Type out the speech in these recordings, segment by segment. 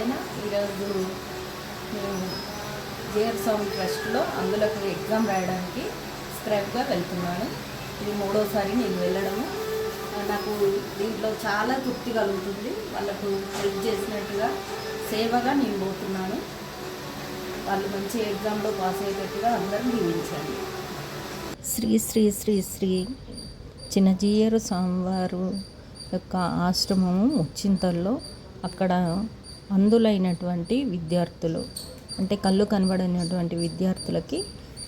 శ్రీమన్నారాయణ. ఈరోజు నేను JR sound ట్రస్ట్లో అందులోకి ఎగ్జామ్ రాయడానికి స్క్రైబ్గా వెళ్తున్నాను. ఇది మూడోసారి నేను వెళ్ళడము. నాకు దీంట్లో చాలా తృప్తి కలుగుతుంది. వాళ్ళకు హెల్ప్ చేసినట్టుగా సేవగా నేను పోతున్నాను. వాళ్ళు మంచి ఎగ్జామ్లో పాస్ అయ్యేటట్టుగా అందరూ దీవించండి. శ్రీ శ్రీ శ్రీ శ్రీ చిన్నజీయరు స్వామివారు యొక్క ఆశ్రమము ముచ్చింతల్లో, అక్కడ అందులైనటువంటి విద్యార్థులు అంటే కళ్ళు కనబడినటువంటి విద్యార్థులకి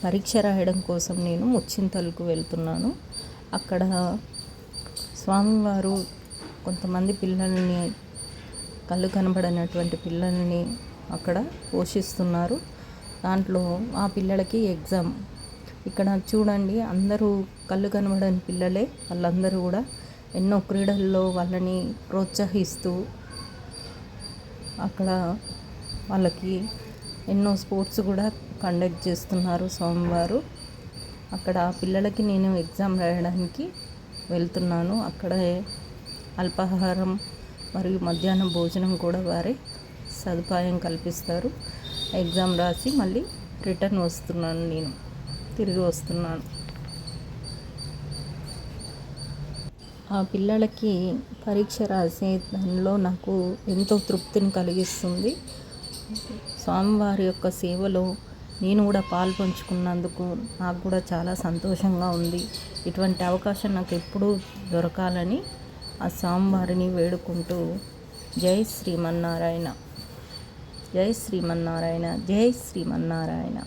పరీక్ష రాయడం కోసం నేను ముచ్చింతలకు వెళ్తున్నాను. అక్కడ స్వామివారు కొంతమంది పిల్లల్ని, కళ్ళు కనబడినటువంటి పిల్లల్ని అక్కడ పోషిస్తున్నారు. దాంట్లో ఆ పిల్లలకి ఎగ్జామ్. ఇక్కడ చూడండి, అందరూ కళ్ళు కనబడని పిల్లలే. వాళ్ళందరూ కూడా ఎన్నో క్రీడల్లో వాళ్ళని ప్రోత్సహిస్తూ అక్కడ వాళ్ళకి ఎన్నో స్పోర్ట్స్ కూడా కండక్ట్ చేస్తున్నారు స్వామివారు. అక్కడ ఆ పిల్లలకి నేను ఎగ్జామ్ రాయడానికి వెళ్తున్నాను. అక్కడ అల్పాహారం మరియు మధ్యాహ్నం భోజనం కూడా వారే సదుపాయం కల్పిస్తారు. ఎగ్జామ్ రాసి మళ్ళీ రిటర్న్ వస్తున్నాను, నేను తిరిగి వస్తున్నాను. ఆ పిల్లలకి పరీక్ష రాసే దానిలో నాకు ఎంతో తృప్తిని కలిగిస్తుంది. స్వామివారి యొక్క సేవలో నేను కూడా పాల్పంచుకున్నందుకు నాకు కూడా చాలా సంతోషంగా ఉంది. ఇటువంటి అవకాశం నాకు ఎప్పుడూ దొరకాలని ఆ స్వామివారిని వేడుకుంటూ జై శ్రీమన్నారాయణ, జై శ్రీమన్నారాయణ, జై శ్రీమన్నారాయణ.